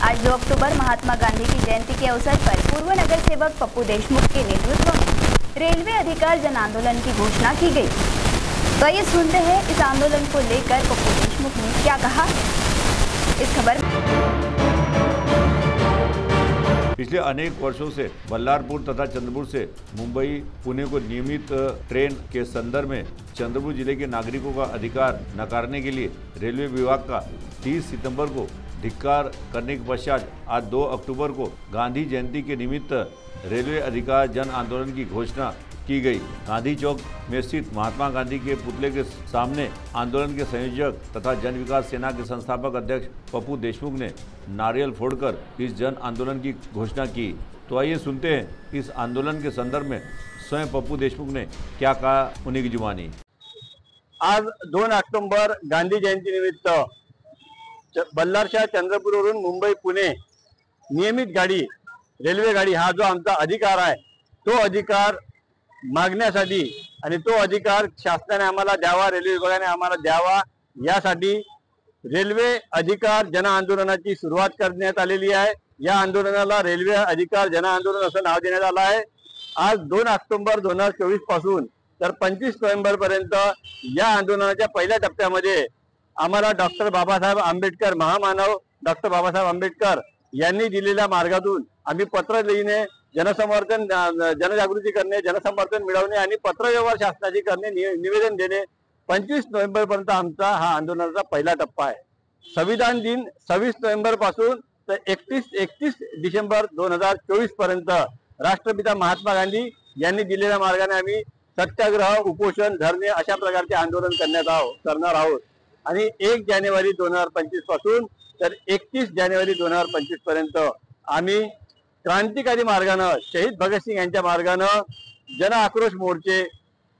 आज 2 अक्टूबर महात्मा गांधी की जयंती के अवसर पर पूर्व नगर सेवक पप्पू देशमुख के नेतृत्व में रेलवे अधिकार जन आंदोलन की घोषणा की गई। तो आइए सुनते हैं इस आंदोलन को लेकर पप्पू देशमुख ने क्या कहा। इस खबर पिछले अनेक वर्षों से बल्लारपुर तथा चंद्रपुर से मुंबई पुणे को नियमित ट्रेन के संदर्भ में चंद्रपुर जिले के नागरिकों का अधिकार नकारने के लिए रेलवे विभाग का 30 सितंबर को धिक्कार करने के पश्चात आज 2 अक्टूबर को गांधी जयंती के निमित्त रेलवे अधिकार जन आंदोलन की घोषणा की गई। गांधी चौक में स्थित महात्मा गांधी के पुतले के सामने आंदोलन के संयोजक तथा जन विकास सेना के संस्थापक अध्यक्ष पप्पू देशमुख ने नारियल फोड़कर इस जन आंदोलन की घोषणा की। तो आइए सुनते हैं इस आंदोलन के संदर्भ में स्वयं पप्पू देशमुख ने क्या कहा, उन्हीं की जुबानी। आज 2 ऑक्टोबर गांधी जयंती निमित्त बल्लारशाह चंद्रपूरवरून मुंबई पुणे नियमित गाडी रेल्वे गाडी हा जो आमचा अधिकार आहे तो अधिकार मागण्यासाठी आणि तो अधिकार शासनाने आम्हाला द्यावा, रेल्वे विभागाने आम्हाला द्यावा, यासाठी रेल्वे अधिकार जन आंदोलनाची सुरुवात करण्यात आलेली आहे। या आंदोलनाला रेल्वे अधिकार जन आंदोलन असं नाव देण्यात आलं आहे। आज 2 ऑक्टोबर 2024 पासून तर 25 नोव्हेंबर पर्यंत या आंदोलनाच्या पहिल्या टप्प्यामध्ये आम्हाला डॉक्टर बाबासाहेब आंबेडकर, महामानव डॉक्टर बाबासाहेब आंबेडकर यांनी दिलेल्या मार्गातून आम्ही पत्र लिहिणे, जनसमर्थन जनजागृती करणे, जनसमर्थन मिळवणे आणि पत्रव्यवहार शासनाची करणे, निवेदन देणे 25 नोव्हेंबर पर्यंत आमचा हा आंदोलनाचा पहिला टप्पा आहे। संविधान दिन 26 नोव्हेंबर पासून तर 31 डिसेंबर 2024 पर्यंत राष्ट्रपिता महात्मा गांधी यांनी दिलेल्या मार्गाने आम्ही सत्याग्रह, उपोषण, धरणे अशा प्रकारचे आंदोलन करणार आहोत। आणि 1 जानेवारी 2025 पासून तर 31 जानेवारी 2025 पर्यंत आम्ही क्रांतिकारी मार्गाने शहीद भगतसिंग यांच्या मार्गाने जन आक्रोश मोर्चे,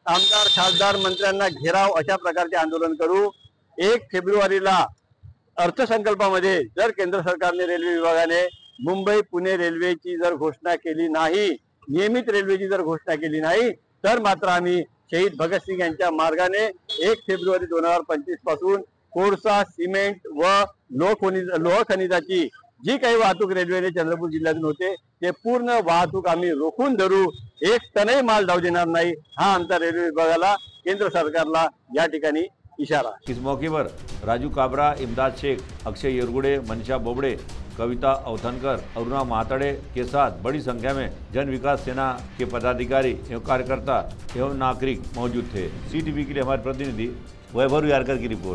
आमदार, खासदार, मंत्र्यांना घेराव अशा प्रकारचे आंदोलन करू। 1 फेब्रुवारीला अर्थसंकल्पामध्ये जर केंद्र सरकारने रेल्वे विभागाने मुंबई पुणे रेल्वेची जर घोषणा केली नाही, नियमित रेल्वेची जर घोषणा केली नाही, तर मात्र आम्ही शहीद भगतसिंग यांच्या मार्गाने 1 फेब्रुवारी 2025 पासून कोळसा, सिमेंट व लोह खनिजाची जी काही वाहतूक रेल्वेने चंद्रपूर जिल्ह्यातून होते ते पूर्ण वाहतूक आम्ही रोखून धरू। एक टनही माल जाऊ देणार नाही, हा आमचा रेल्वे विभागाला, केंद्र सरकारला या ठिकाणी इशारा। इस मौके पर राजू काबरा, इमदाद शेख, अक्षय येरगुड़े, मनीषा बोबड़े, कविता अवथनकर, अरुणा महातड़े के साथ बड़ी संख्या में जन विकास सेना के पदाधिकारी एवं कार्यकर्ता एवं नागरिक मौजूद थे। CTV के लिए हमारे प्रतिनिधि वैभव यारकर की रिपोर्ट।